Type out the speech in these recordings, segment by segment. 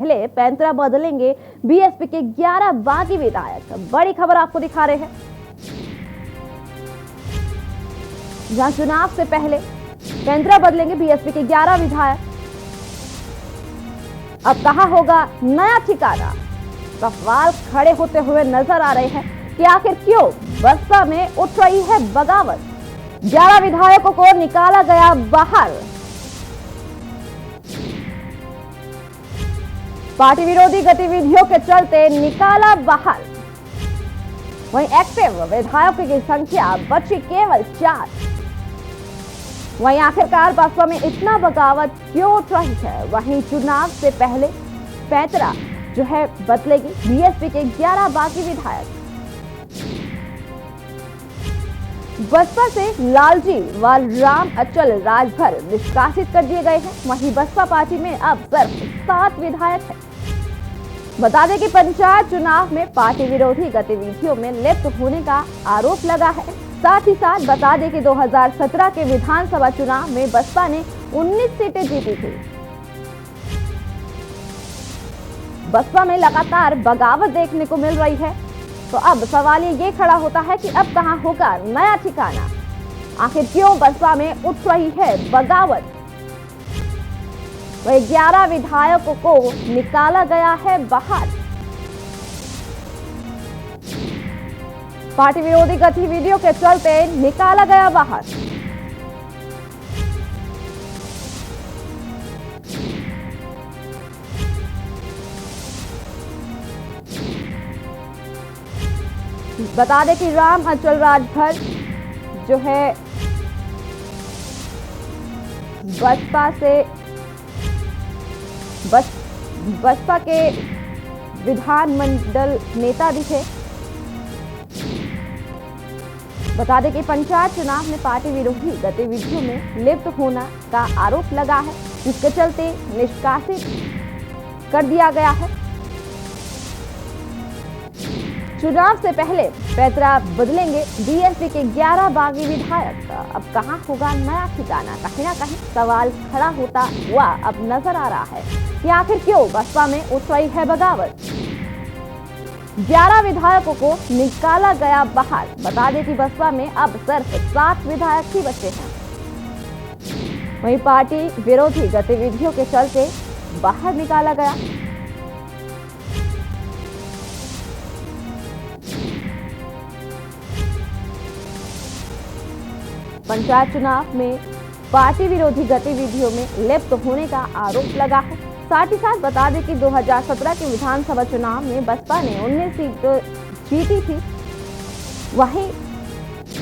पहले पैंतरा बदलेंगे बीएसपी के 11 बागी विधायक। बड़ी खबर आपको दिखा रहे हैं, जहां चुनाव से पहले पैंतरा बदलेंगे बीएसपी के 11 विधायक। अब कहां होगा नया ठिकाना? सवाल खड़े होते हुए नजर आ रहे हैं कि आखिर क्यों बसपा में उठ रही है बगावत। 11 विधायकों को निकाला गया बाहर। पार्टी विरोधी गतिविधियों के चलते निकाला बाहर। वहीं एक्टिव विधायकों की संख्या बची केवल 4। वहीं आखिरकार बसपा में इतना बगावत क्यों उठ रही है? वहीं चुनाव से पहले पैंतरा जो है बदलेगी बीएसपी के 11 बागी विधायक। बसपा से लालजी व राम अचल राजभर निष्कासित कर दिए गए हैं। वहीं बसपा पार्टी में अब सिर्फ 7 विधायक हैं। बता दें कि पंचायत चुनाव में पार्टी विरोधी गतिविधियों में लिप्त होने का आरोप लगा है। साथ ही साथ बता दें कि 2017 के विधानसभा चुनाव में बसपा ने 19 सीटें जीती थी। बसपा में लगातार बगावत देखने को मिल रही है, तो अब सवाल ये खड़ा होता है कि अब कहां होगा नया ठिकाना? आखिर क्यों बसपा में उठ रही है बगावत? वही 11 विधायकों को निकाला गया है बाहर। पार्टी विरोधी गतिविधियों के चलते निकाला गया बाहर। बता दें कि राम अचल राजभर जो है बसपा के विधानमंडल नेता भी थे। बता दें कि पंचायत चुनाव में पार्टी विरोधी गतिविधियों में लिप्त होने का आरोप लगा है, जिसके चलते निष्कासित कर दिया गया है। चुनाव से पहले पैंतरा बदलेंगे बीएसपी के 11 बागी विधायक। अब कहां होगा नया ठिकाना? कहीं ना कहीं सवाल खड़ा होता हुआ अब नजर आ रहा है कि आखिर क्यों बसपा में उठ रही है बगावत। 11 विधायकों को निकाला गया बाहर। बता दें कि बसपा में अब सिर्फ 7 विधायक ही बचे हैं। वहीं पार्टी विरोधी गतिविधियों के चलते बाहर निकाला गया। पंचायत चुनाव में पार्टी विरोधी गतिविधियों में लिप्त होने का आरोप लगा है। साथ ही साथ बता दें कि 2017 के विधानसभा चुनाव में बसपा ने 19 सीट जीती थी। वहीं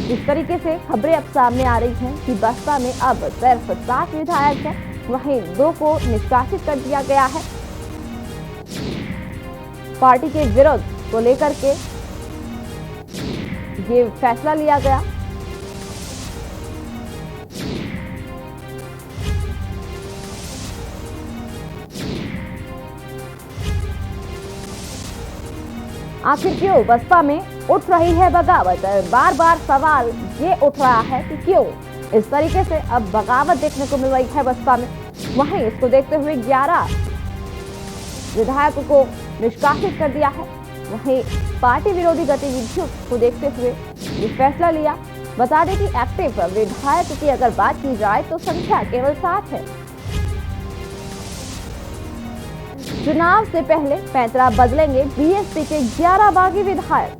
जिस तरीके से खबरें अब सामने आ रही हैं कि बसपा में अब सिर्फ 7 विधायक हैं, वहीं 2 को निष्कासित कर दिया गया है। पार्टी के विरोध को लेकर के ये फैसला लिया गया। आखिर क्यों बसपा में उठ रही है बगावत? बार बार सवाल ये उठ रहा है कि क्यों इस तरीके से अब बगावत देखने को मिल रही है बसपा में। वहीं इसको देखते हुए 11 विधायकों को निष्कासित कर दिया है। वहीं पार्टी विरोधी गतिविधियों को देखते हुए ये फैसला लिया। बता दें कि एक्टिव विधायक की अगर बात की जाए तो संख्या केवल 7 है। चुनाव से पहले पैंतरा बदलेंगे बीएसपी के 11 बागी विधायक।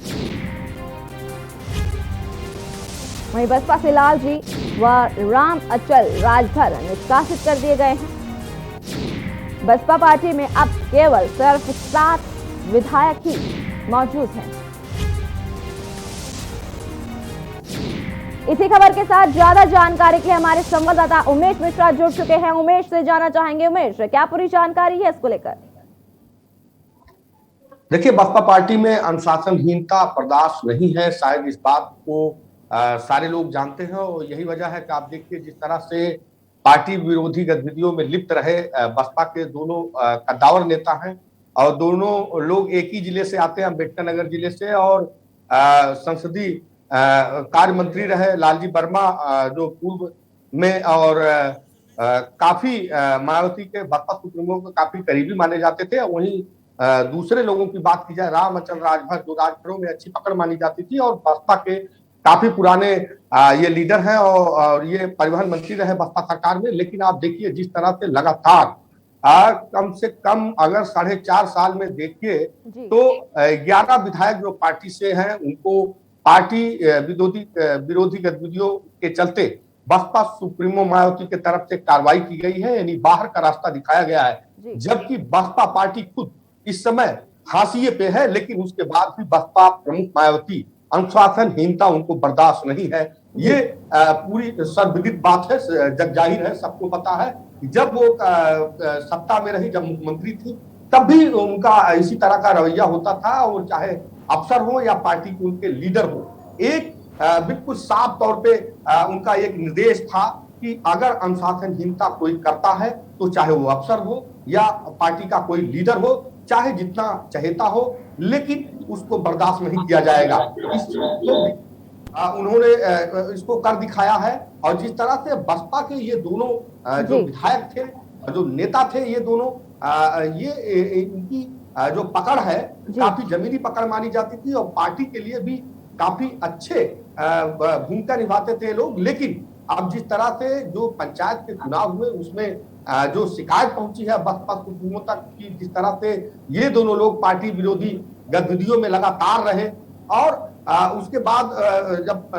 वहीं बसपा से लालजी व राम अचल राजभर निष्कासित कर दिए गए हैं। बसपा पार्टी में अब केवल सिर्फ 7 विधायक ही मौजूद हैं। इसी खबर के साथ ज्यादा जानकारी के लिए हमारे संवाददाता उमेश मिश्रा जुड़ चुके हैं। उमेश से जानना चाहेंगे, उमेश क्या पूरी जानकारी है इसको लेकर? देखिए, बसपा पार्टी में अनुशासनहीनता बर्दाश्त नहीं है। शायद इस बात को सारे लोग जानते हैं और यही वजह है कि आप देखिए जिस तरह से पार्टी विरोधी गतिविधियों में लिप्त रहे बसपा के दोनों कद्दावर नेता हैं और दोनों लोग एक ही जिले से आते हैं, अम्बेडकर नगर जिले से, और संसदीय कार्य मंत्री रहे लालजी वर्मा जो पूर्व में, और काफी मायावती के बसपा सुप्रीमो को काफी करीबी माने जाते थे। वहीं दूसरे लोगों की बात की जाए, राम अचल राजभर जो राजभरों में अच्छी पकड़ मानी जाती थी, और बसपा के काफी पुराने ये लीडर हैं और ये परिवहन मंत्री रहे बसपा सरकार में। लेकिन आप देखिए जिस तरह से लगातार कम से कम अगर 4.5 साल में देखिए तो 11 विधायक जो पार्टी से हैं उनको पार्टी विरोधी गतिविधियों के चलते बसपा सुप्रीमो मायावती की तरफ से कार्रवाई की गई है, यानी बाहर का रास्ता दिखाया गया है। जबकि बसपा पार्टी खुद इस समय हाशिए पे है, लेकिन उसके बाद भी बसपा प्रमुख मायावती अनुशासनहीनता उनको बर्दाश्त नहीं है। ये पूरी सर्वविदित बात है, जग जाहिर है, सबको पता है। जब वो सत्ता में रही, जब मुख्यमंत्री थी, तब भी उनका इसी तरह का रवैया होता था, और चाहे अफसर हो या पार्टी के उनके लीडर हो, एक बिल्कुल साफ तौर पे उनका एक निर्देश था कि अगर अनुशासनहीनता कोई करता है तो चाहे वो अफसर हो या पार्टी का कोई लीडर हो, चाहे जितना चहेता हो, लेकिन उसको बर्दाश्त नहीं किया जाएगा। उन्होंने इसको कर दिखाया है। और जिस तरह से बसपा के ये दोनों जो विधायक थे, जो नेता थे, ये दोनों ये इनकी जो पकड़ है काफी जमीनी पकड़ मानी जाती थी, और पार्टी के लिए भी काफी अच्छे भूमिका निभाते थे लोग। लेकिन अब जिस तरह से जो पंचायत के चुनाव हुए उसमें जो शिकायत पहुंची है बसपा सुप्रीमो तक की, जिस तरह से ये दोनों लोग पार्टी विरोधी गतिविधियों में लगातार रहे, और उसके बाद जब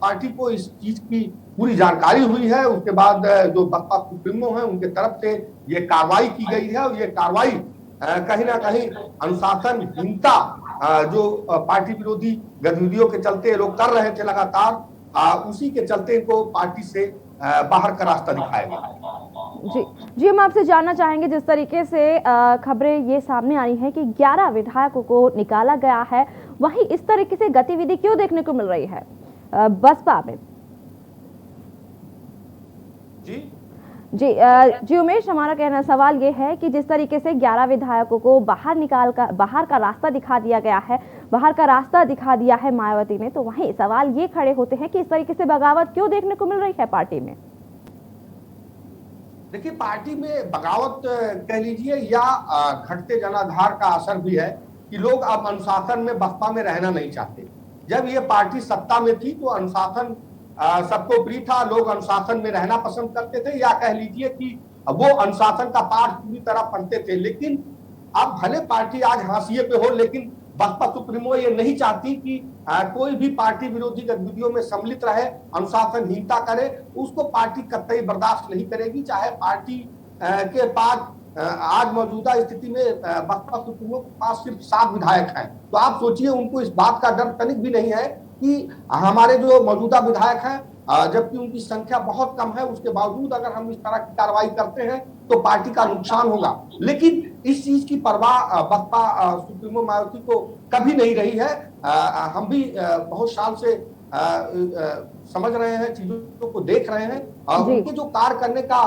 पार्टी को इस चीज की पूरी जानकारी हुई है, उसके बाद जो बसपा सुप्रीमो है उनके तरफ से ये कार्रवाई की गई है। और ये कार्रवाई कहीं ना कहीं अनुशासनहीनता जो पार्टी विरोधी गतिविधियों के चलते लोग कर रहे थे लगातार, उसी के चलते इनको पार्टी से बाहर का रास्ता दिखाया गया। जी, हम आपसे जानना चाहेंगे, जिस तरीके से खबरें ये सामने आई हैं कि 11 विधायकों को निकाला गया है, वहीं इस तरीके से गतिविधि क्यों देखने को मिल रही है बसपा में? जी उमेश, हमारा कहना सवाल ये है कि जिस तरीके से 11 विधायकों को बाहर का रास्ता दिखा दिया गया है, बाहर का रास्ता दिखा दिया है मायावती ने, तो वहीं सवाल ये खड़े होते हैं कि इस तरीके से बगावत क्यों देखने को मिल रही है पार्टी में? देखिए, पार्टी में बगावत कह लीजिए या घटते जनाधार का असर भी है कि लोग अब अनुशासन में बसपा में रहना नहीं चाहते। जब ये पार्टी सत्ता में थी तो अनुशासन सबको प्रिय था, लोग अनुशासन में रहना पसंद करते थे, या कह लीजिए कि वो अनुशासन का पाठ पूरी तरह पढ़ते थे। लेकिन अब भले पार्टी आज हाशिए पे हो, लेकिन बसपा सुप्रीमो ये नहीं चाहती कि कोई भी पार्टी विरोधी गतिविधियों में सम्मिलित रहे, अनुशासनहीनता करे, उसको पार्टी कतई बर्दाश्त नहीं करेगी। चाहे पार्टी के पास आज मौजूदा स्थिति में बसपा सुप्रीमो के पास सिर्फ 7 विधायक हैं, तो आप सोचिए उनको इस बात का डर तनिक भी नहीं है कि हमारे जो मौजूदा विधायक हैं, जबकि उनकी संख्या बहुत कम है, उसके बावजूद अगर हम इस तरह की कार्रवाई करते हैं तो पार्टी का नुकसान होगा। लेकिन इस चीज की परवाह बसपा सुप्रीमो मायावती को कभी नहीं रही है। हम भी बहुत साल से समझ रहे हैं, चीजों को देख रहे हैं, उनके जो कार्य करने का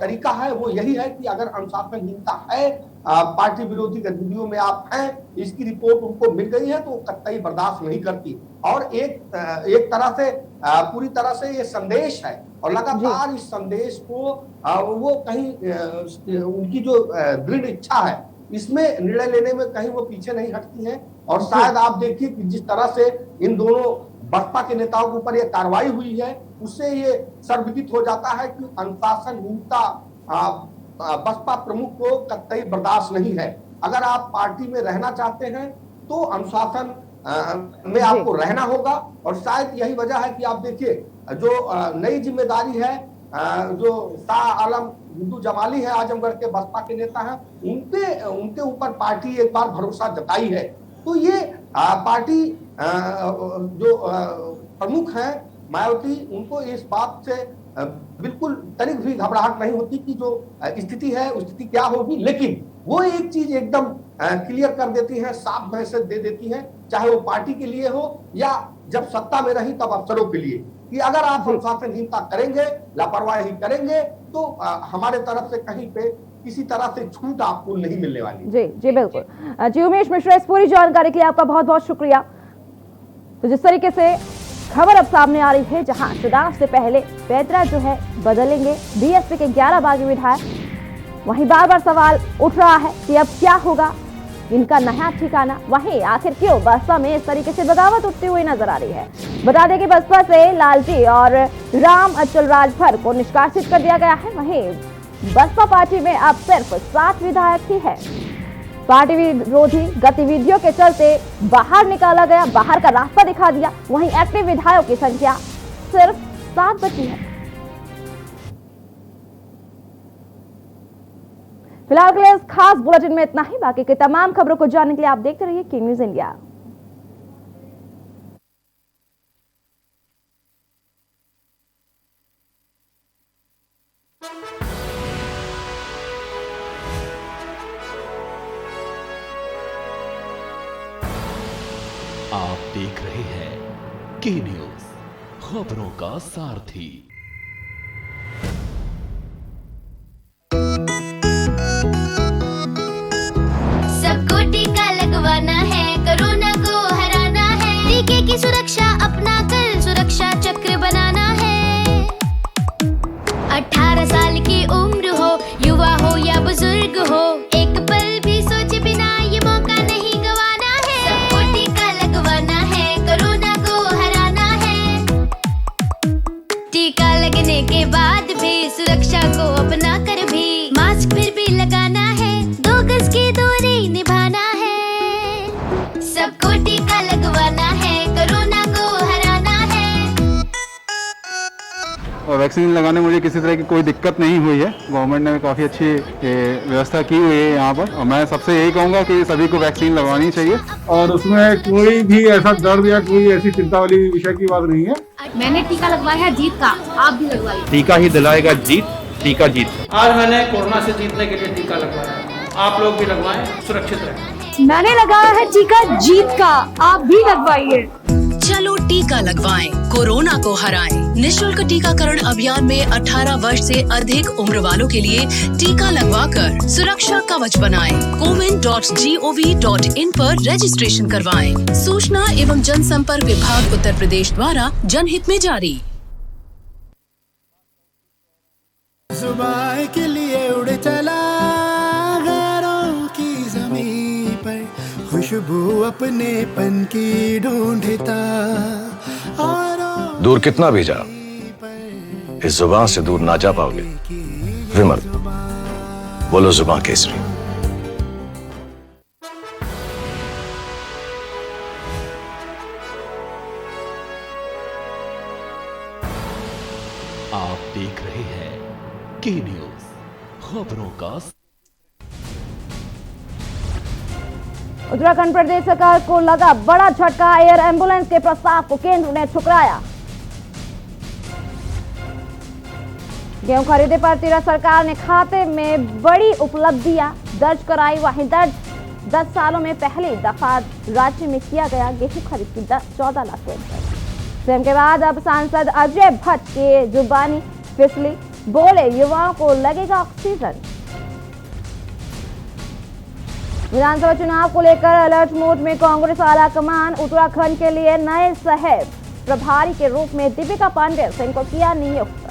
तरीका है वो यही है कि अगर अनुशासनहीनता है, पार्टी विरोधी गतिविधियों में आप हैं, इसकी रिपोर्ट उनको मिल गई है, तो वो कतई बर्दाश्त नहीं करती। और एक तरह से पूरी तरह से ये संदेश है, और लगातार इस संदेश को वो कहीं उनकी जो दृढ़ इच्छा है इसमें निर्णय लेने में कहीं वो पीछे नहीं हटती हैं। और शायद आप देखिए कि जिस तरह से इन दोनों बसपा के नेताओं के ऊपर ये कार्रवाई हुई है, उससे ये सर्वविदित हो जाता है कि अनुशासनहीनता बसपा प्रमुख को कतई बर्दाश्त नहीं है। अगर आप पार्टी में रहना चाहते हैं तो अनुशासन में आपको रहना होगा। और शायद यही वजह है कि आप देखिए जो नई जिम्मेदारी है, जो शाह आलम हिंदू जमाली है, आजमगढ़ के बसपा के नेता हैं, उनके ऊपर पार्टी एक बार भरोसा जताई है। तो ये पार्टी जो प्रमुख हैं मायावती, उनको इस बात से बिल्कुल तनिक भी घबराहट नहीं होती कि जो स्थिति है उस स्थिति क्या होगी। लेकिन वो एक चीज एकदम क्लियर कर देती है, साफ मैसेज दे देती है, चाहे वो पार्टी के लिए हो या जब सत्ता में रही तब अफसरों के लिए, कि अगर आप अनुशासनहीनता करेंगे, लापरवाही करेंगे, तो हमारे तरफ से कहीं पे किसी तरह से छूट आपको नहीं मिलने वाली। जी बिल्कुल। जी उमेश मिश्रा, इस पूरी जानकारी के लिए आपका बहुत बहुत शुक्रिया। तो जिस तरीके से खबर अब सामने आ रही है, जहां चुनाव से पहले पैतरा जो है बदलेंगे बीएसपी के 11 बागी विधायक। वहीं बार बार सवाल उठ रहा है कि अब क्या होगा इनका नया ठिकाना। वहीं आखिर क्यों बसपा में इस तरीके से बगावत उठती हुई नजर आ रही है। बता दें कि बसपा से लालजी और राम अचल राजभर को निष्कासित कर दिया गया है। वहीं बसपा पार्टी में अब सिर्फ 7 विधायक ही है। पार्टी विरोधी गतिविधियों के चलते बाहर निकाला गया, बाहर का रास्ता दिखा दिया। वहीं एक्टिव विधायकों की संख्या सिर्फ 7 बची है। फिलहाल के लिए इस खास बुलेटिन में इतना ही। बाकी की तमाम खबरों को जानने के लिए आप देखते रहिए के न्यूज़ इंडिया। आप देख रहे हैं के न्यूज़, खबरों का सारथी। सबको टीका लगवाना है, कोरोना को हराना है। टीके की सुरक्षा अपना कर सुरक्षा चक्र बनाना है। 18 साल की उम्र हो, युवा हो या बुजुर्ग हो, एक पल भी सोचे बिना ये मौका नहीं गवाना है। सबको टीका लगवाना है, कोरोना को हराना है। टीका लगने के बाद भी सुरक्षा को अपना कर भी मास्क फिर भी लगाना है, 2 गज की दूरी निभाना है। सबको टीका लगवाना है, कोरोना को हराना है। और वैक्सीन लगाने में मुझे किसी तरह की कोई दिक्कत नहीं हुई है। गवर्नमेंट ने काफ़ी अच्छी व्यवस्था की हुई है यहाँ पर, और मैं सबसे यही कहूँगा कि सभी को वैक्सीन लगवानी चाहिए। और उसमें कोई भी ऐसा दर्द या कोई ऐसी चिंता वाली विषय की बात नहीं है। मैंने टीका लगवाया है जीत का, आप भी लगवाइए। टीका ही दिलाएगा जीत, टीका जीत। आज मैंने कोरोना से जीतने के लिए टीका लगवाया, आप लोग भी लगवाएं, सुरक्षित रहें। मैंने लगाया है टीका जीत का, आप भी लगवाइए। चलो टीका लगवाएं, कोरोना को हराएं। निशुल्क टीकाकरण अभियान में 18 वर्ष से अधिक उम्र वालों के लिए टीका लगवाकर सुरक्षा कवच बनाएं। cowin.gov.in पर रजिस्ट्रेशन करवाएं। सूचना एवं जनसंपर्क विभाग उत्तर प्रदेश द्वारा जनहित में जारी। सुबह के लिए उड़ चला गैरों की ज़मीं पर, खुशबू अपने पन की ढूंढता। दूर कितना भी जा, इस जुबान से दूर ना जा पाओगे। विमल, बोलो जुबान केसरी। आप देख रहे हैं के न्यूज़, खबरों का। उत्तराखंड प्रदेश सरकार को लगा बड़ा झटका। एयर एम्बुलेंस के प्रस्ताव को केंद्र ने ठुकराया। गेहूं खरीदे पर तीरथ सरकार ने खाते में बड़ी उपलब्धियां दर्ज कराई। वहीं 10 सालों में पहली दफा राज्य में किया गया गेहूं खरीद की 14 लाख क्विंटल। सीएम के बाद अब सांसद अजय भट्ट के जुबानी फिसली, बोले युवाओं को लगेगा ऑक्सीजन। विधानसभा चुनाव को लेकर अलर्ट मोड में कांग्रेस आलाकमान। उत्तराखंड के लिए नए शहर प्रभारी के रूप में दीपिका पांडे सिंह को किया नियुक्त।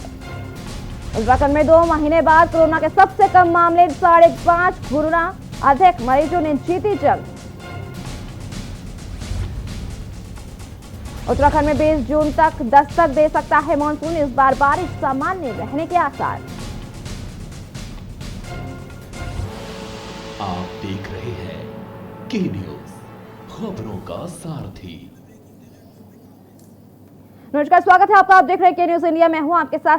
उत्तराखंड में 2 महीने बाद कोरोना के सबसे कम मामले, 5.5 गुना अधिक मरीजों ने जीती जंग। उत्तराखंड में 20 जून तक दस्तक दे सकता है मानसून। इस बार बारिश सामान्य रहने के आसार। आप देख रहे हैं के न्यूज़, खबरों का सारथी। नमस्कार, स्वागत है आपका। आप देख रहे हैं के न्यूज़ इंडिया। मैं हूं आपके साथ